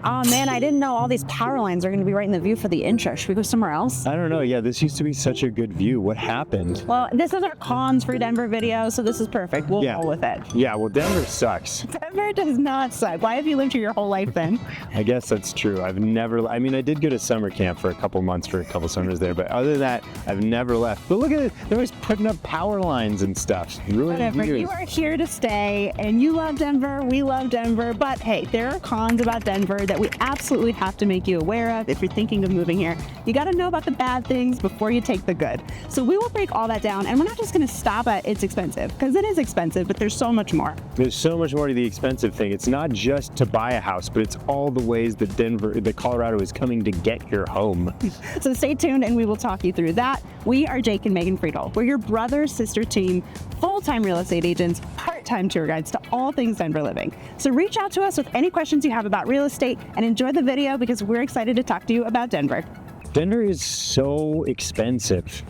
Oh man, I didn't know all these power lines are going to be right in the view for the intro. Should we go somewhere else? I don't know. Yeah, this used to be such a good view. What happened? Well, this is our cons for Denver video, so this is perfect. We'll roll with it. Yeah, well, Denver sucks. Denver does not suck. Why have you lived here your whole life then? I guess that's true. I did go to summer camp for a couple months for a couple summers there, but other than that, I've never left. But look at it. They're always putting up power lines and stuff. Whatever. You are here to stay, and you love Denver. We love Denver. But hey, there are cons about Denver that we absolutely have to make you aware of if you're thinking of moving here. You got to know about the bad things before you take the good. So we will break all that down, and we're not just going to stop at it's expensive, because it is expensive, but there's so much more. There's so much more to the expensive thing. It's not just to buy a house, but it's all the ways that Colorado is coming to get your home. So stay tuned, and we will talk you through that. We are Jake and Megan Freedle. We're your brother-sister team, full-time real estate agents, part-time tour guides to all things Denver living. So reach out to us with any questions you have about real estate, and enjoy the video because we're excited to talk to you about Denver. Denver is so expensive.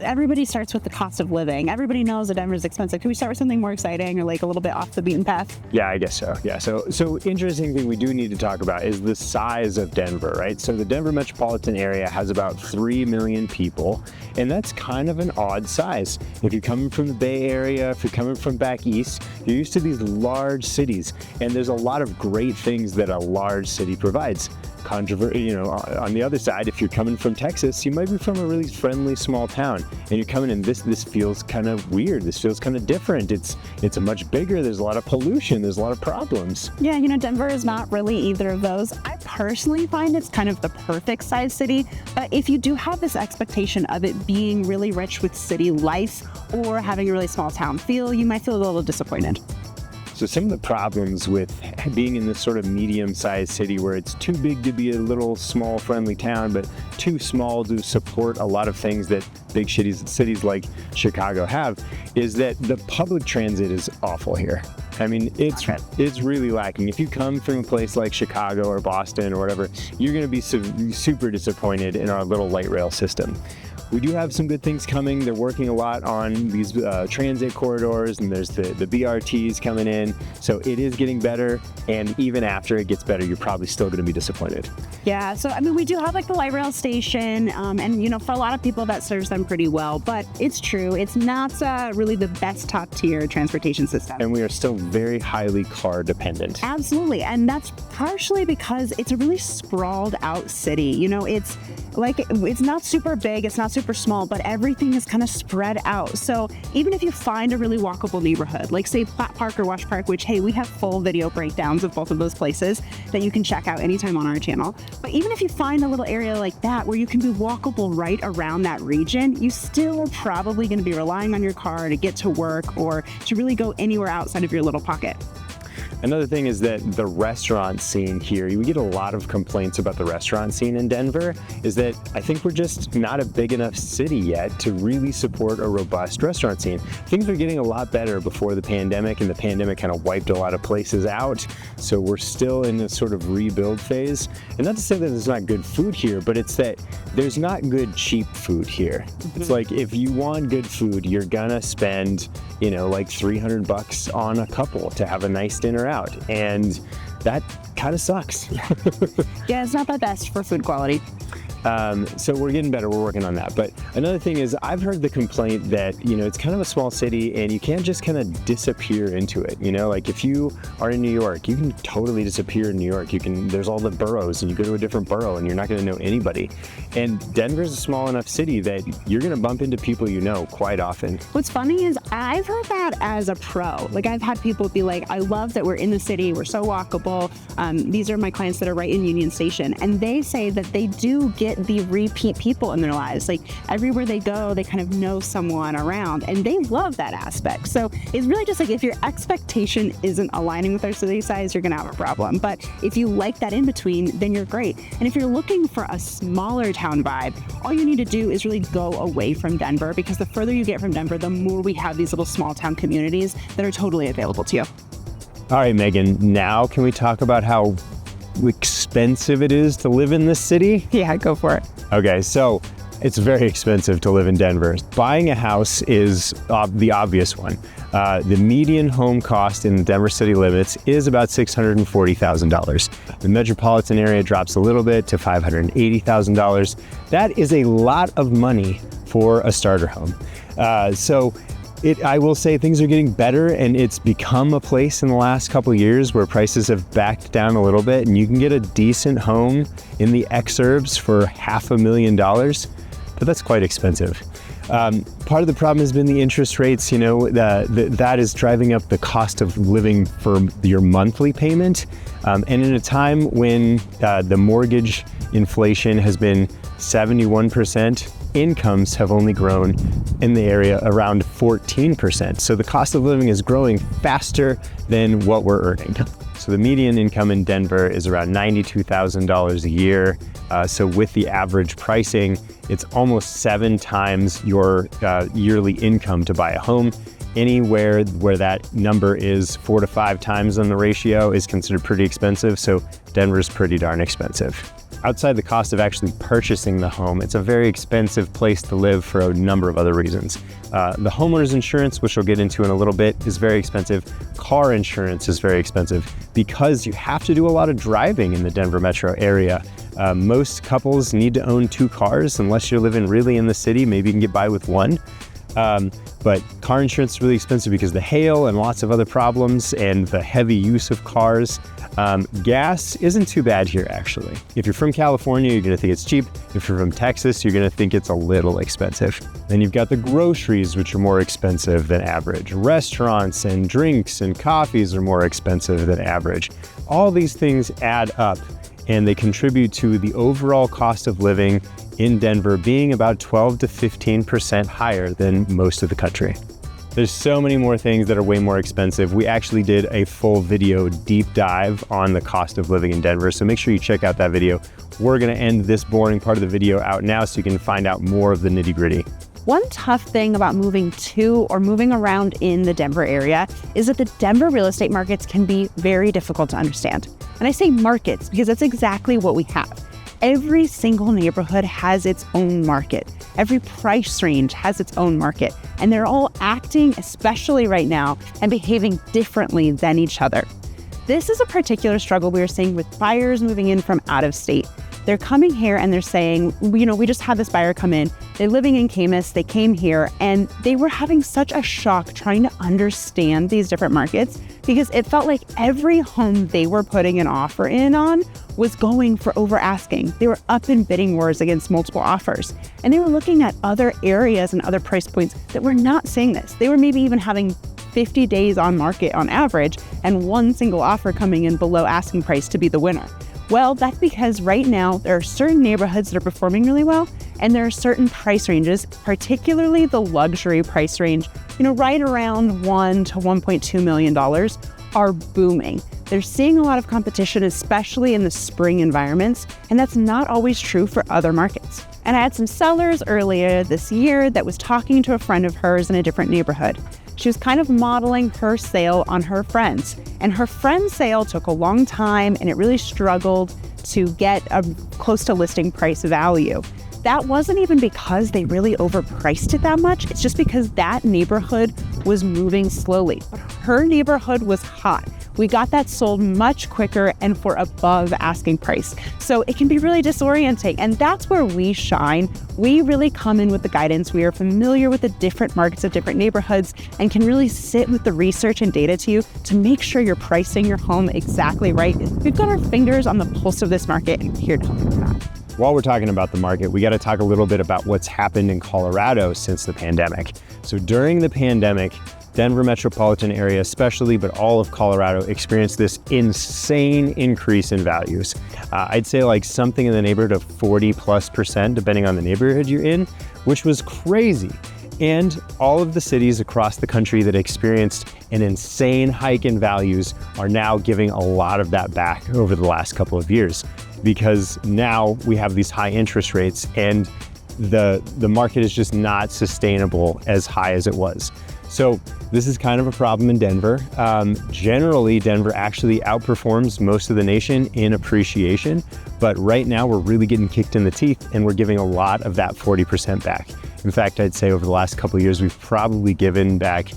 Everybody starts with the cost of living. Everybody knows that Denver is expensive. Can we start with something more exciting or like a little bit off the beaten path? Yeah, I guess so. Yeah, so interesting thing we do need to talk about is the size of Denver, right? So the Denver metropolitan area has about 3 million people, and that's kind of an odd size. If you're coming from the Bay Area, if you're coming from back east, you're used to these large cities, and there's a lot of great things that a large city provides. On the other side, if you're coming from Texas, you might be from a really friendly small town, and you're coming in, this feels kind of weird. This feels kind of different. It's a much bigger. There's a lot of pollution. There's a lot of problems. Yeah, Denver is not really either of those. I personally find it's kind of the perfect size city, but if you do have this expectation of it being really rich with city life or having a really small town feel, you might feel a little disappointed. So some of the problems with being in this sort of medium-sized city where it's too big to be a little small friendly town, but too small to support a lot of things that big cities like Chicago have, is that the public transit is awful here. I mean, it's really lacking. If you come from a place like Chicago or Boston or whatever, you're going to be super disappointed in our little light rail system. We do have some good things coming. They're working a lot on these transit corridors, and there's the BRTs coming in. So it is getting better, and even after it gets better, you're probably still going to be disappointed. Yeah, so we do have like the light rail station, and for a lot of people that serves them pretty well, but it's true, it's not really the best top tier transportation system. And we are still very highly car dependent. Absolutely, and that's partially because it's a really sprawled out city. It's not super big, it's not super small, but everything is kind of spread out. So even if you find a really walkable neighborhood, like say Platt Park or Wash Park, which, hey, we have full video breakdowns of both of those places that you can check out anytime on our channel. But even if you find a little area like that where you can be walkable right around that region, you still are probably going to be relying on your car to get to work or to really go anywhere outside of your little pocket. Another thing is that the restaurant scene here, we get a lot of complaints about the restaurant scene in Denver, is that I think we're just not a big enough city yet to really support a robust restaurant scene. Things were getting a lot better before the pandemic, and the pandemic kind of wiped a lot of places out. So we're still in this sort of rebuild phase. And not to say that there's not good food here, but it's that there's not good cheap food here. Mm-hmm. It's like if you want good food, you're gonna spend, like $300 on a couple to have a nice dinner out, and that kind of sucks. Yeah, it's not the best for food quality. So we're getting better, we're working on that. But another thing is, I've heard the complaint that, it's kind of a small city and you can't just kind of disappear into it. Like if you are in New York, you can totally disappear in New York. There's all the boroughs, and you go to a different borough and you're not going to know anybody. And Denver's a small enough city that you're going to bump into people quite often. What's funny is I've heard that as a pro. Like I've had people be like, I love that we're in the city, we're so walkable. These are my clients that are right in Union Station, and they say that they do get the repeat people in their lives. Like everywhere they go, they kind of know someone around, and they love that aspect. So it's really just like if your expectation isn't aligning with our city size, you're gonna have a problem. But if you like that in between, then you're great. And if you're looking for a smaller town vibe, all you need to do is really go away from Denver, because the further you get from Denver, the more we have these little small town communities that are totally available to you. All right, Megan, now can we talk about how expensive it is to live in this city? Yeah, go for it. Okay, so it's very expensive to live in Denver. Buying a house is the obvious one. The median home cost in the Denver city limits is about $640,000. The metropolitan area drops a little bit to $580,000. That is a lot of money for a starter home. I will say things are getting better, and it's become a place in the last couple of years where prices have backed down a little bit, and you can get a decent home in the exurbs for $500,000, but that's quite expensive. Part of the problem has been the interest rates. That is driving up the cost of living for your monthly payment. And in a time when the mortgage inflation has been 71%, incomes have only grown in the area around 14%. So the cost of living is growing faster than what we're earning. So the median income in Denver is around $92,000 a year. So with the average pricing, it's almost 7 times your yearly income to buy a home. Anywhere where that number is 4 to 5 times on the ratio is considered pretty expensive. So Denver's pretty darn expensive. Outside the cost of actually purchasing the home, it's a very expensive place to live for a number of other reasons. The homeowner's insurance, which we'll get into in a little bit, is very expensive. Car insurance is very expensive because you have to do a lot of driving in the Denver metro area. Most couples need to own 2 cars unless you're living really in the city. Maybe you can get by with 1. But car insurance is really expensive because of the hail and lots of other problems and the heavy use of cars. Gas isn't too bad here, actually. If you're from California, you're going to think it's cheap. If you're from Texas, you're going to think it's a little expensive. Then you've got the groceries, which are more expensive than average. Restaurants and drinks and coffees are more expensive than average. All these things add up, and they contribute to the overall cost of living in Denver being about 12 to 15% higher than most of the country. There's so many more things that are way more expensive. We actually did a full video deep dive on the cost of living in Denver, so make sure you check out that video. We're gonna end this boring part of the video out now so you can find out more of the nitty-gritty. One tough thing about moving to or moving around in the Denver area is that the Denver real estate markets can be very difficult to understand. And I say markets because that's exactly what we have. Every single neighborhood has its own market. Every price range has its own market, and they're all acting, especially right now, and behaving differently than each other. This is a particular struggle we are seeing with buyers moving in from out of state. They're coming here and they're saying, we just had this buyer come in. They're living in Camas. They came here and they were having such a shock trying to understand these different markets because it felt like every home they were putting an offer in on was going for over asking. They were up in bidding wars against multiple offers. And they were looking at other areas and other price points that were not seeing this. They were maybe even having 50 days on market on average and one single offer coming in below asking price to be the winner. Well, that's because right now there are certain neighborhoods that are performing really well, and there are certain price ranges, particularly the luxury price range, right around $1 to $1.2 million, are booming. They're seeing a lot of competition, especially in the spring environments, and that's not always true for other markets. And I had some sellers earlier this year that was talking to a friend of hers in a different neighborhood. She was kind of modeling her sale on her friends. And her friend's sale took a long time and it really struggled to get a close to listing price value. That wasn't even because they really overpriced it that much. It's just because that neighborhood was moving slowly. But her neighborhood was hot. We got that sold much quicker and for above asking price. So it can be really disorienting. And that's where we shine. We really come in with the guidance. We are familiar with the different markets of different neighborhoods and can really sit with the research and data to you to make sure you're pricing your home exactly right. We've got our fingers on the pulse of this market and we're here to help you with that. While we're talking about the market, we got to talk a little bit about what's happened in Colorado since the pandemic. So during the pandemic, Denver metropolitan area especially, but all of Colorado experienced this insane increase in values. I'd say like something in the neighborhood of 40+%, depending on the neighborhood you're in, which was crazy. And all of the cities across the country that experienced an insane hike in values are now giving a lot of that back over the last couple of years, because now we have these high interest rates and the market is just not sustainable as high as it was. So this is kind of a problem in Denver. Generally, Denver actually outperforms most of the nation in appreciation, but right now we're really getting kicked in the teeth and we're giving a lot of that 40% back. In fact, I'd say over the last couple of years, we've probably given back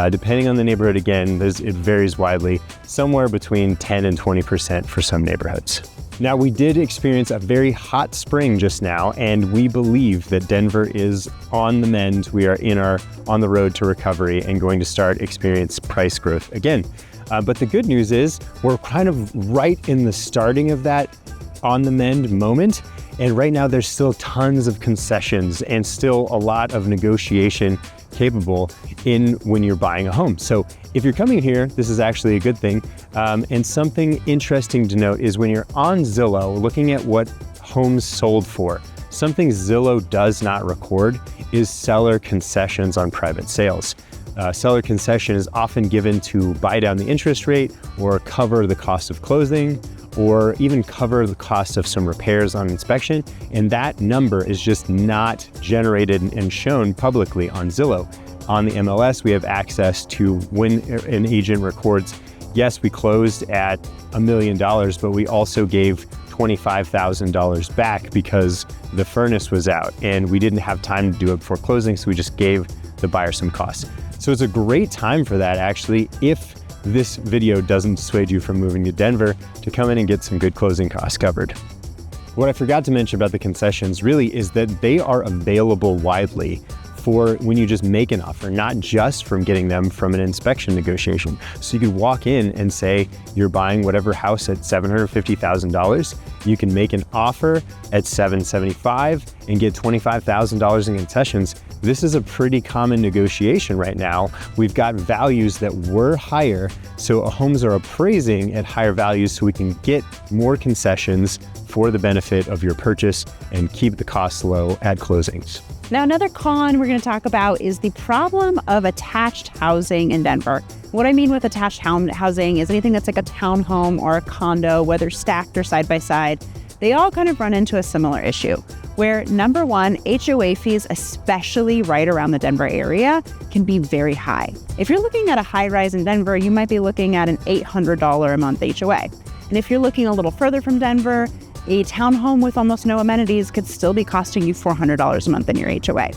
Depending on the neighborhood, again, it varies widely, somewhere between 10 and 20% for some neighborhoods. Now, we did experience a very hot spring just now, and we believe that Denver is on the mend. We are on the road to recovery and going to start experience price growth again. But the good news is we're kind of right in the starting of that on the mend moment. And right now there's still tons of concessions and still a lot of negotiation capable when you're buying a home. So if you're coming here, this is actually a good thing. And something interesting to note is when you're on Zillow looking at what homes sold for, something Zillow does not record is seller concessions on private sales. Seller concession is often given to buy down the interest rate or cover the cost of closing or even cover the cost of some repairs on inspection. And that number is just not generated and shown publicly on Zillow. On the MLS, we have access to when an agent records, yes, we closed at $1 million, but we also gave $25,000 back because the furnace was out and we didn't have time to do it before closing, so we just gave the buyer some costs. So it's a great time for that, actually, if this video doesn't dissuade you from moving to Denver, to come in and get some good closing costs covered. What I forgot to mention about the concessions really is that they are available widely for when you just make an offer, not just from getting them from an inspection negotiation. So you could walk in and say you're buying whatever house at $750,000. You can make an offer at $775,000 and get $25,000 in concessions. This is a pretty common negotiation right now. We've got values that were higher, so homes are appraising at higher values so we can get more concessions for the benefit of your purchase and keep the costs low at closings. Now, another con we're going to talk about is the problem of attached housing in Denver. What I mean with attached housing is anything that's like a townhome or a condo, whether stacked or side by side. They all kind of run into a similar issue where, number one, HOA fees, especially right around the Denver area, can be very high. If you're looking at a high rise in Denver, you might be looking at an $800 a month HOA. And if you're looking a little further from Denver, a townhome with almost no amenities could still be costing you $400 a month in your HOA.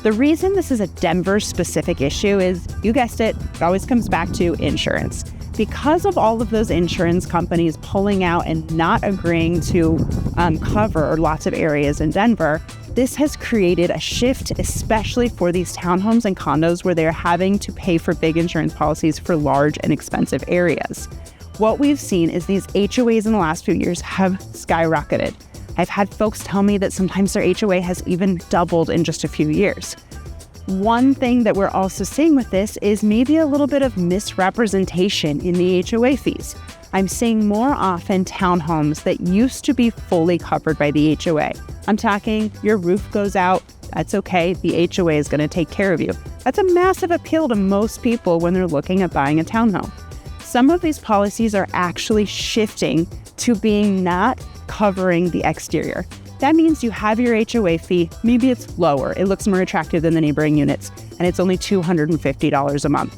The reason this is a Denver-specific issue is, you guessed it, it always comes back to insurance. Because of all of those insurance companies pulling out and not agreeing to cover lots of areas in Denver, this has created a shift, especially for these townhomes and condos where they're having to pay for big insurance policies for large and expensive areas. What we've seen is these HOAs in the last few years have skyrocketed. I've had folks tell me that sometimes their HOA has even doubled in just a few years. One thing that we're also seeing with this is maybe a little bit of misrepresentation in the HOA fees. I'm seeing more often townhomes that used to be fully covered by the HOA. I'm talking your roof goes out, that's okay, the HOA is going to take care of you. That's a massive appeal to most people when they're looking at buying a townhome. Some of these policies are actually shifting to being not covering the exterior. That means you have your HOA fee, maybe it's lower, it looks more attractive than the neighboring units, and it's only $250 a month.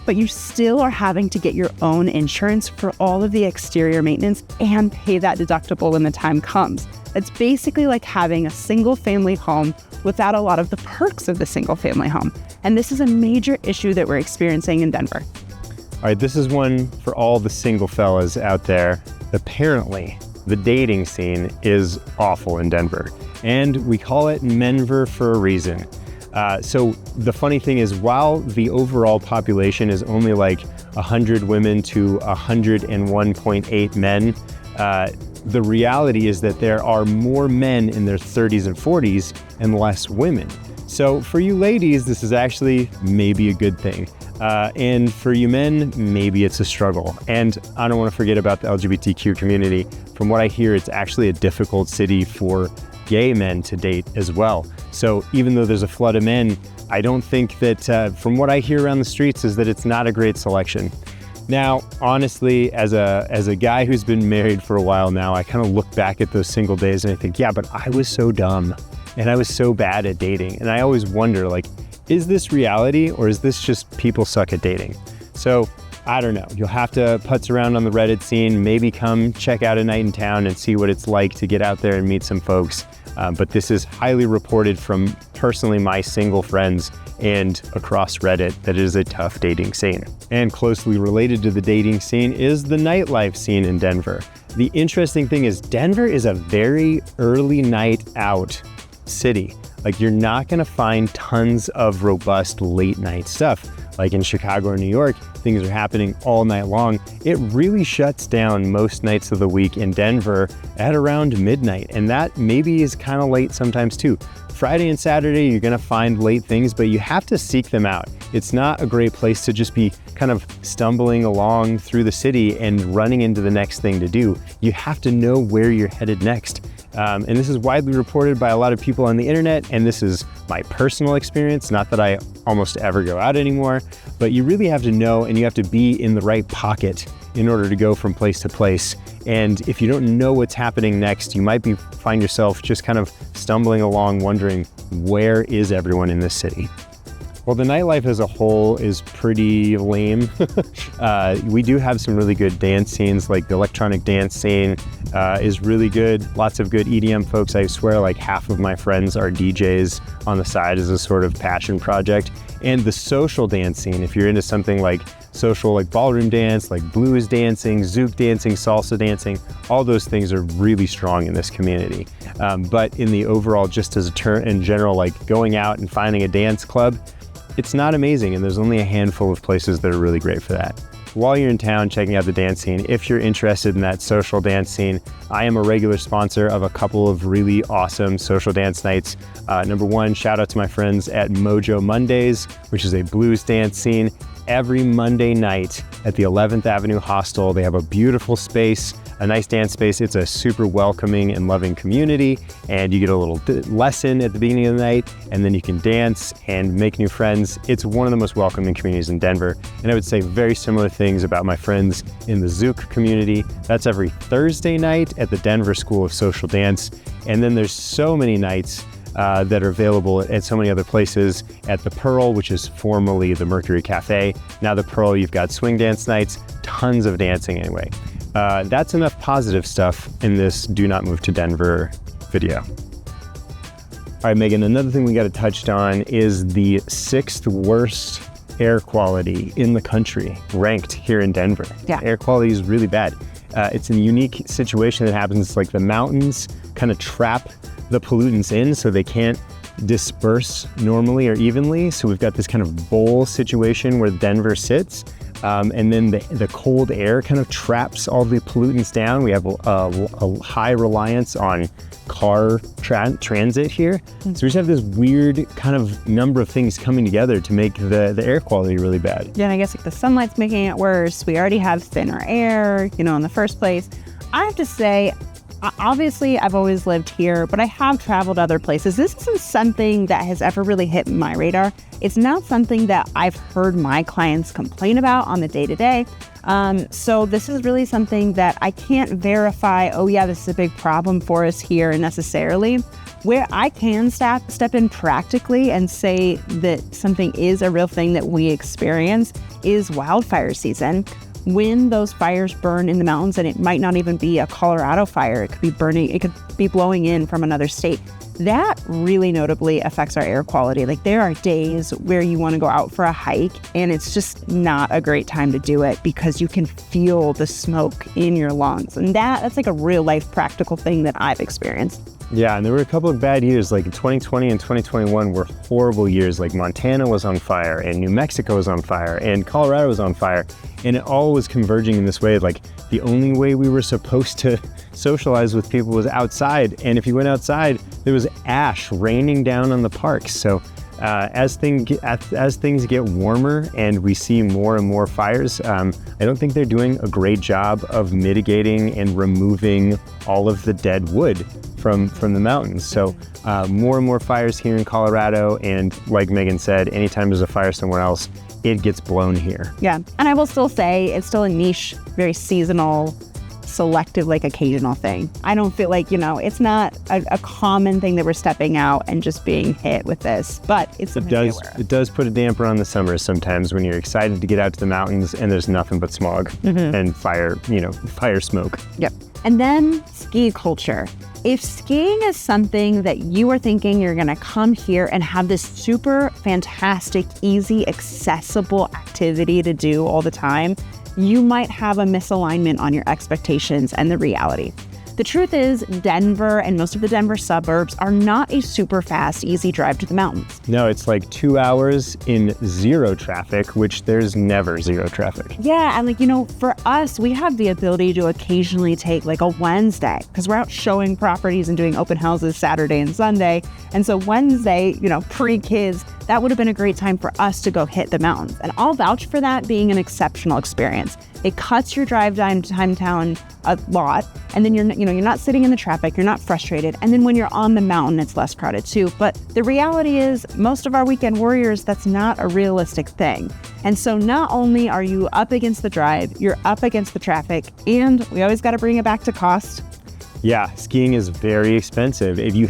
But you still are having to get your own insurance for all of the exterior maintenance and pay that deductible when the time comes. It's basically like having a single family home without a lot of the perks of the single family home. And this is a major issue that we're experiencing in Denver. All right, this is one for all the single fellas out there. Apparently, the dating scene is awful in Denver, and we call it Menver for a reason. So the funny thing is, while the overall population is only like 100 women to 101.8 men, the reality is that there are more men in their 30s and 40s and less women. So for you ladies, this is actually maybe a good thing. And for you men, maybe it's a struggle. And I don't want to forget about the LGBTQ community. From what I hear, it's actually a difficult city for gay men to date as well. So even though there's a flood of men, I don't think that, from what I hear around the streets, is that it's not a great selection. Now, honestly, as a guy who's been married for a while now, I kind of look back at those single days and I think, yeah, but I was so dumb and I was so bad at dating. And I always wonder, like, is this reality or is this just people suck at dating? So I don't know. You'll have to putz around on the Reddit scene, maybe come check out A Night in Town and see what it's like to get out there and meet some folks. But this is highly reported from personally my single friends and across Reddit that it is a tough dating scene. And closely related to the dating scene is the nightlife scene in Denver. The interesting thing is Denver is a very early night out city. Like, you're not gonna find tons of robust late night stuff. Like in Chicago or New York, things are happening all night long. It really shuts down most nights of the week in Denver at around midnight. And that maybe is kind of late sometimes too. Friday and Saturday, you're gonna find late things, but you have to seek them out. It's not a great place to just be kind of stumbling along through the city and running into the next thing to do. You have to know where you're headed next. And this is widely reported by a lot of people on the internet, and this is my personal experience, not that I almost ever go out anymore, but you really have to know, and you have to be in the right pocket in order to go from place to place. And if you don't know what's happening next, you might find yourself just kind of stumbling along wondering, where is everyone in this city? Well, the nightlife as a whole is pretty lame. We do have some really good dance scenes, like the electronic dance scene is really good. Lots of good EDM folks. I swear like half of my friends are DJs on the side as a sort of passion project. And the social dance scene, if you're into something like social, like ballroom dance, like blues dancing, zouk dancing, salsa dancing, all those things are really strong in this community. But in the overall, just as a term in general, like going out and finding a dance club, it's not amazing, and there's only a handful of places that are really great for that. While you're in town checking out the dance scene, if you're interested in that social dance scene, I am a regular sponsor of a couple of really awesome social dance nights. Number one, shout out to my friends at Mojo Mondays, which is a blues dance scene. Every Monday night at the 11th Avenue Hostel, they have a beautiful space, a nice dance space. It's a super welcoming and loving community, and you get a little lesson at the beginning of the night, and then you can dance and make new friends. It's one of the most welcoming communities in Denver. And I would say very similar things about my friends in the Zouk community. That's every Thursday night at the Denver School of Social Dance. And then there's so many nights that are available at so many other places. At the Pearl, which is formerly the Mercury Cafe. Now the Pearl, you've got swing dance nights, tons of dancing anyway. That's enough positive stuff in this Do Not Move to Denver video. All right, Megan, another thing we got to touch on is the 6th worst air quality in the country, ranked here in Denver. Yeah. Air quality is really bad. It's a unique situation that happens. It's like the mountains kind of trap the pollutants in so they can't disperse normally or evenly. So we've got this kind of bowl situation where Denver sits. And then the cold air kind of traps all the pollutants down. We have a high reliance on car transit here. So we just have this weird kind of number of things coming together to make the air quality really bad. Yeah, and I guess like the sunlight's making it worse. We already have thinner air, in the first place. I have to say, obviously, I've always lived here, but I have traveled other places. This isn't something that has ever really hit my radar. It's not something that I've heard my clients complain about on the day-to-day. So this is really something that I can't verify, oh yeah, this is a big problem for us here necessarily. Where I can step in practically and say that something is a real thing that we experience is wildfire season. When those fires burn in the mountains, and it might not even be a Colorado fire, it could be blowing in from another state. That really notably affects our air quality. Like, there are days where you want to go out for a hike and it's just not a great time to do it because you can feel the smoke in your lungs. And that's like a real life practical thing that I've experienced. Yeah, and there were a couple of bad years, like 2020 and 2021 were horrible years. Like Montana was on fire, and New Mexico was on fire, and Colorado was on fire. And it all was converging in this way. Like, the only way we were supposed to socialize with people was outside. And if you went outside, there was ash raining down on the parks. So as things get warmer and we see more and more fires, I don't think they're doing a great job of mitigating and removing all of the dead wood from the mountains. So more and more fires here in Colorado, and like Megan said, anytime there's a fire somewhere else, it gets blown here. Yeah, and I will still say it's still a niche, very seasonal, selective, like occasional thing. I don't feel like, it's not a common thing that we're stepping out and just being hit with this, but it does put a damper on the summer sometimes when you're excited to get out to the mountains and there's nothing but smog and fire smoke. Yep. And then ski culture. If skiing is something that you are thinking you're going to come here and have this super fantastic, easy, accessible activity to do all the time, you might have a misalignment on your expectations and the reality. The truth is, Denver and most of the Denver suburbs are not a super fast, easy drive to the mountains. No, it's like 2 hours in zero traffic, which there's never zero traffic. Yeah, and for us, we have the ability to occasionally take like a Wednesday because we're out showing properties and doing open houses Saturday and Sunday. And so Wednesday, pre-kids, that would have been a great time for us to go hit the mountains. And I'll vouch for that being an exceptional experience. It cuts your drive time down a lot, and then you're not sitting in the traffic, you're not frustrated, and then when you're on the mountain, it's less crowded too. But the reality is, most of our weekend warriors, that's not a realistic thing. And so not only are you up against the drive, you're up against the traffic, and we always got to bring it back to cost. Yeah, skiing is very expensive. If you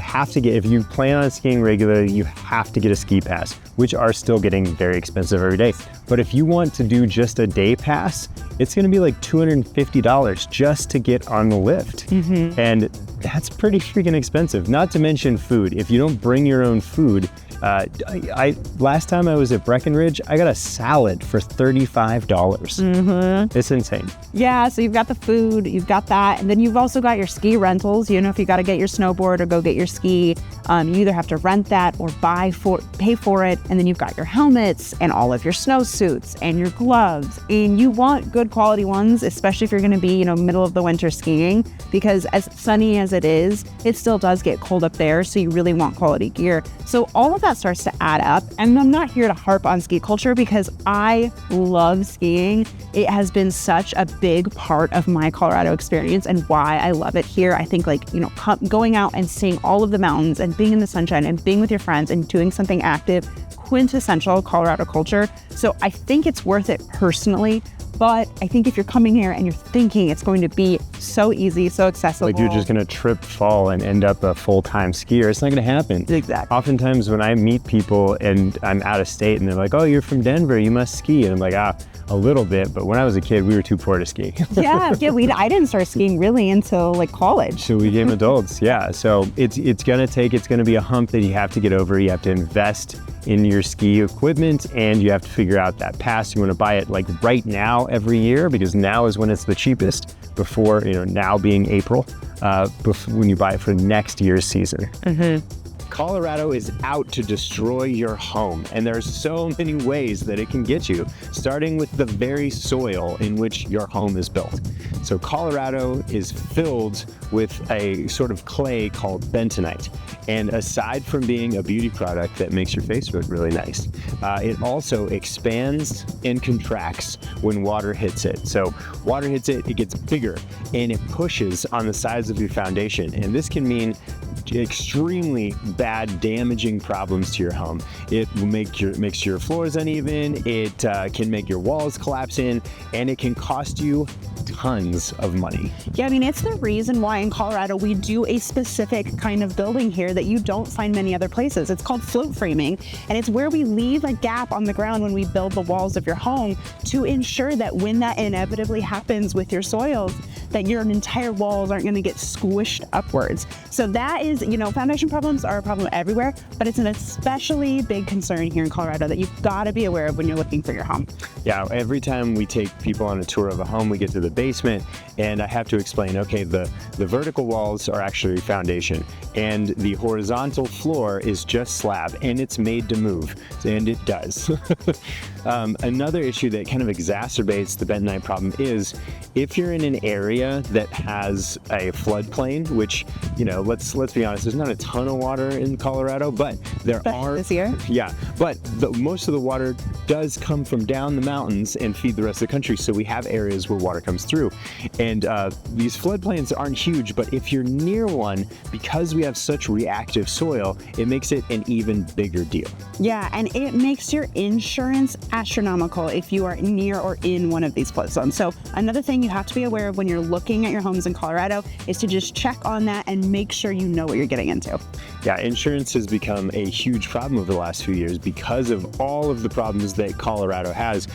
plan on skiing regularly, you have to get a ski pass, which are still getting very expensive every day. But if you want to do just a day pass, it's going to be like $250 just to get on the lift. Mm-hmm. And that's pretty freaking expensive. Not to mention food. If you don't bring your own food, last time I was at Breckenridge, I got a salad for $35. Mm-hmm. It's insane. Yeah, so you've got the food, you've got that, and then you've also got your ski rentals. If you got to get your snowboard or go get your ski, you either have to rent that or pay for it, and then you've got your helmets and all of your snowsuits and your gloves, and you want good quality ones, especially if you're going to be, middle of the winter skiing, because as sunny as it is, it still does get cold up there, so you really want quality gear. So all of that starts to add up, and I'm not here to harp on ski culture because I love skiing. It has been such a big part of my Colorado experience and why I love it here. I think going out and seeing all of the mountains and being in the sunshine and being with your friends and doing something active, quintessential Colorado culture. So I think it's worth it personally. But I think if you're coming here and you're thinking it's going to be so easy, so accessible. Like you're just going to trip, fall, and end up a full-time skier. It's not going to happen. Exactly. Oftentimes when I meet people and I'm out of state and they're like, oh, you're from Denver, you must ski. And I'm like, a little bit. But when I was a kid, we were too poor to ski. I didn't start skiing really until college. So we became adults. Yeah. So it's going to be a hump that you have to get over. You have to invest in your ski equipment and you have to figure out that pass. You want to buy it right now every year because now is when it's the cheapest before, now being April, when you buy it for next year's season. Mm-hmm. Colorado is out to destroy your home, and there's so many ways that it can get you, starting with the very soil in which your home is built. So Colorado is filled with a sort of clay called bentonite, and aside from being a beauty product that makes your face look really nice, it also expands and contracts when water hits it. So water hits it, it gets bigger, and it pushes on the sides of your foundation, and this can mean extremely bad, damaging problems to your home. It will makes your floors uneven, it can make your walls collapse in, and it can cost you tons of money. Yeah, it's the reason why in Colorado we do a specific kind of building here that you don't find many other places. It's called float framing, and it's where we leave a gap on the ground when we build the walls of your home to ensure that when that inevitably happens with your soils, that your entire walls aren't going to get squished upwards. So that is, foundation problems are a problem everywhere, but it's an especially big concern here in Colorado that you've got to be aware of when you're looking for your home. Yeah, every time we take people on a tour of a home, we get to the basement and I have to explain, okay, the vertical walls are actually foundation and the horizontal floor is just slab and it's made to move, and it does. Another issue that kind of exacerbates the bentonite problem is if you're in an area that has a floodplain, which, let's be honest, there's not a ton of water in Colorado, but there are this year. Yeah, but most of the water does come from down the mountains and feed the rest of the country. So we have areas where water comes through, and these floodplains aren't huge, but if you're near one, because we have such reactive soil, it makes it an even bigger deal. Yeah, and it makes your insurance astronomical if you are near or in one of these flood zones. So another thing you have to be aware of when you're looking at your homes in Colorado is to just check on that and make sure you know what you're getting into. Yeah, insurance has become a huge problem over the last few years because of all of the problems that Colorado has.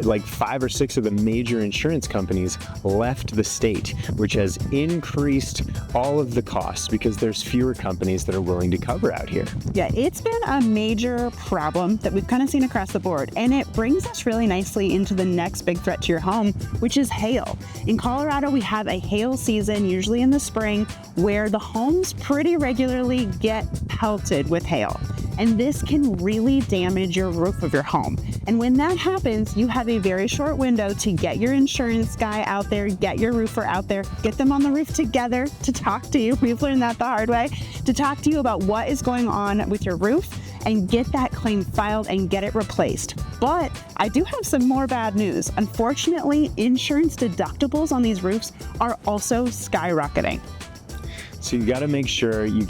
Like 5 or 6 of the major insurance companies left the state, which has increased all of the costs because there's fewer companies that are willing to cover out here. Yeah, it's been a major problem that we've kind of seen across the board, and it brings us really nicely into the next big threat to your home, which is hail. In Colorado, we have a hail season, usually in the spring, where the homes pretty regularly get pelted with hail. And this can really damage your roof of your home. And when that happens, you have a very short window to get your insurance guy out there, get your roofer out there, get them on the roof together to talk to you. We've learned that the hard way, to talk to you about what is going on with your roof and get that claim filed and get it replaced. But I do have some more bad news. Unfortunately, insurance deductibles on these roofs are also skyrocketing. So you got to make sure you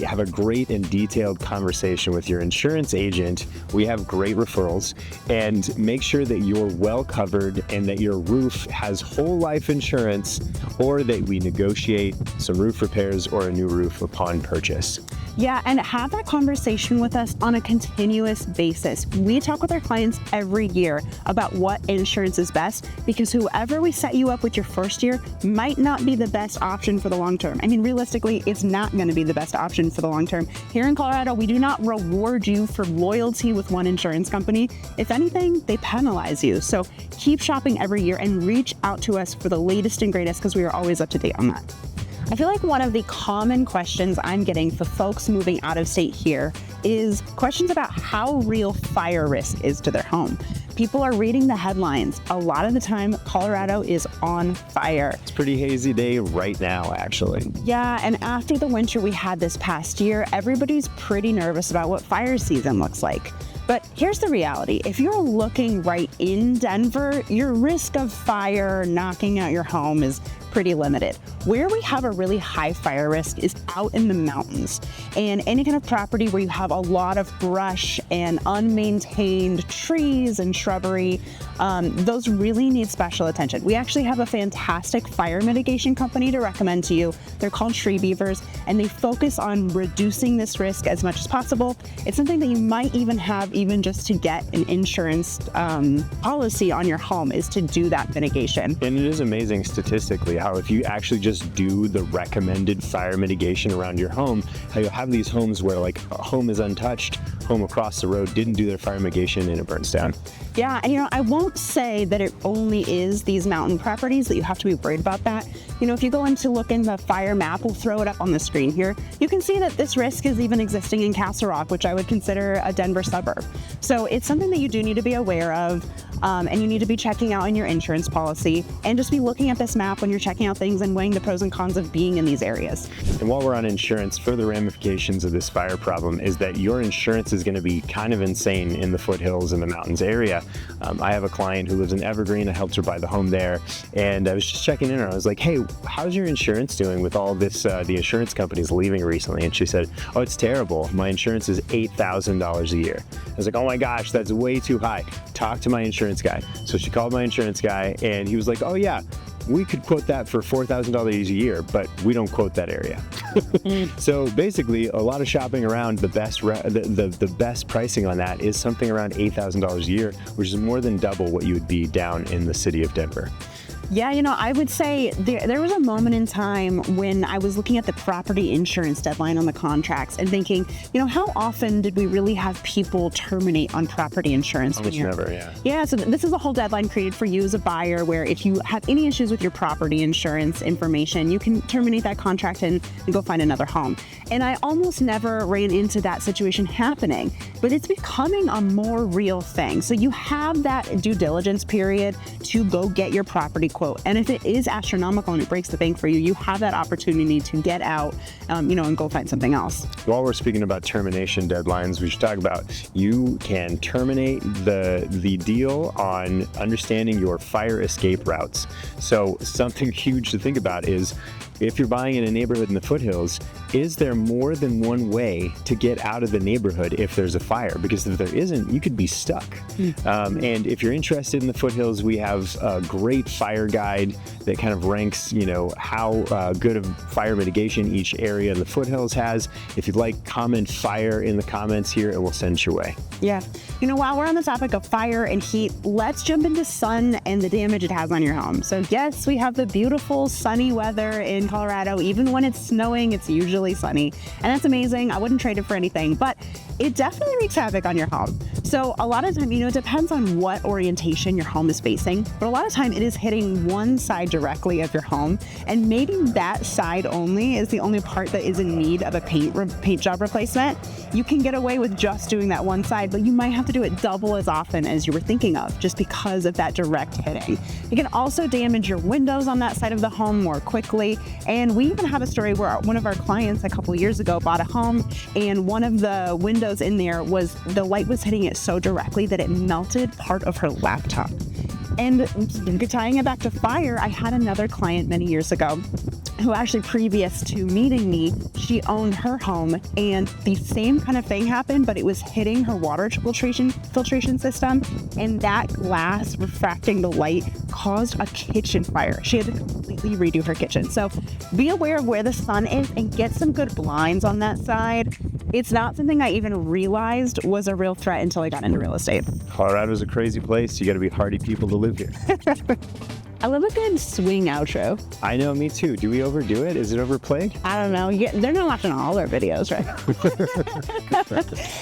have a great and detailed conversation with your insurance agent. We have great referrals, and make sure that you're well covered and that your roof has whole life insurance, or that we negotiate some roof repairs or a new roof upon purchase. Yeah, and have that conversation with us on a continuous basis. We talk with our clients every year about what insurance is best, because whoever we set you up with your first year might not be the best option for the long term. I mean, realistically, it's not going to be the best option for the long term. Here in Colorado, we do not reward you for loyalty with one insurance company. If anything, they penalize you. So keep shopping every year and reach out to us for the latest and greatest, because we are always up to date on that. I feel like one of the common questions I'm getting for folks moving out of state here is questions about how real fire risk is to their home. People are reading the headlines. A lot of the time, Colorado is on fire. It's a pretty hazy day right now, actually. Yeah, and after the winter we had this past year, everybody's pretty nervous about what fire season looks like. But here's the reality. If you're looking right in Denver, your risk of fire knocking out your home is pretty limited. Where we have a really high fire risk is out in the mountains, and any kind of property where you have a lot of brush and unmaintained trees and shrubbery. Those really need special attention. We actually have a fantastic fire mitigation company to recommend to you. They're called Tree Beavers, and they focus on reducing this risk as much as possible. It's something that you might even have just to get an insurance policy on your home, is to do that mitigation. And it is amazing statistically how if you actually just do the recommended fire mitigation around your home, how you'll have these homes where like a home is untouched, home across the road didn't do their fire mitigation and it burns down. Yeah, and I won't say that it only is these mountain properties that you have to be worried about that. If you go in to look in the fire map, we'll throw it up on the screen here, you can see that this risk is even existing in Castle Rock, which I would consider a Denver suburb. So it's something that you do need to be aware of, and you need to be checking out in your insurance policy, and just be looking at this map when you're checking out things and weighing the pros and cons of being in these areas. And while we're on insurance, further ramifications of this fire problem is that your insurance is going to be kind of insane in the foothills and the mountains area. I have a client who lives in Evergreen. I helped her buy the home there, and I was just checking in on her. I was like, hey, how's your insurance doing with all this, the insurance companies leaving recently? And she said, oh, it's terrible. My insurance is $8,000 a year. I was like, oh my gosh, that's way too high. Talk to my insurance guy. So she called my insurance guy, and he was like, oh yeah, we could quote that for $4,000 a year, but we don't quote that area. So basically, a lot of shopping around, the best pricing on that is something around $8,000 a year, which is more than double what you would be down in the city of Denver. Yeah, I would say there was a moment in time when I was looking at the property insurance deadline on the contracts and thinking, how often did we really have people terminate on property insurance? Almost never, yeah. Yeah, so this is a whole deadline created for you as a buyer, where if you have any issues with your property insurance information, you can terminate that contract and go find another home. And I almost never ran into that situation happening, but it's becoming a more real thing. So you have that due diligence period to go get your property quote. And if it is astronomical and it breaks the bank for you, you have that opportunity to get out, and go find something else. While we're speaking about termination deadlines, we should talk about you can terminate the deal on understanding your fire escape routes. So something huge to think about is if you're buying in a neighborhood in the foothills, is there more than one way to get out of the neighborhood if there's a fire? Because if there isn't, you could be stuck. And if you're interested in the foothills, we have a great fire guide that kind of ranks, how good of fire mitigation each area of the foothills has. If you'd like, comment fire in the comments here and we'll send it your way. Yeah. While we're on the topic of fire and heat, let's jump into sun and the damage it has on your home. So yes, we have the beautiful sunny weather in Colorado. Even when it's snowing, it's usually sunny. And that's amazing. I wouldn't trade it for anything, but it definitely wreaks havoc on your home. So a lot of time, it depends on what orientation your home is facing, but a lot of time it is hitting one side directly of your home. And maybe that side only is the only part that is in need of a paint job replacement. You can get away with just doing that one side, but you might have to do it double as often as you were thinking of just because of that direct hitting. It can also damage your windows on that side of the home more quickly. And we even have a story where one of our clients a couple years ago bought a home and one of the windows in there the light was hitting it so directly that it melted part of her laptop. And tying it back to fire, I had another client many years ago who actually previous to meeting me, she owned her home and the same kind of thing happened, but it was hitting her water filtration system, and that glass refracting the light caused a kitchen fire. She had to completely redo her kitchen. So be aware of where the sun is and get some good blinds on that side. It's not something I even realized was a real threat until I got into real estate. Colorado's a crazy place. You got to be hardy people to live here. I love a good swing outro. I know, me too. Do we overdo it? Is it overplayed? I don't know. They're not watching all our videos, right?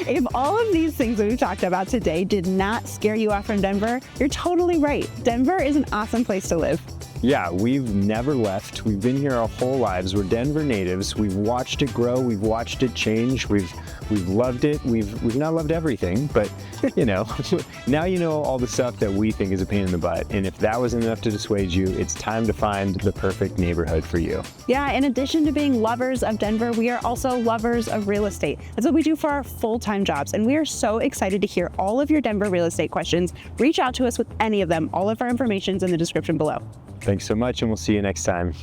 If all of these things that we've talked about today did not scare you off from Denver, you're totally right. Denver is an awesome place to live. Yeah, we've never left. We've been here our whole lives. We're Denver natives. We've watched it grow. We've watched it change. We've loved it. We've not loved everything, but now you know all the stuff that we think is a pain in the butt. And if that wasn't enough to dissuade you, it's time to find the perfect neighborhood for you. Yeah, in addition to being lovers of Denver, we are also lovers of real estate. That's what we do for our full-time jobs. And we are so excited to hear all of your Denver real estate questions. Reach out to us with any of them. All of our information is in the description below. Thanks so much, and we'll see you next time.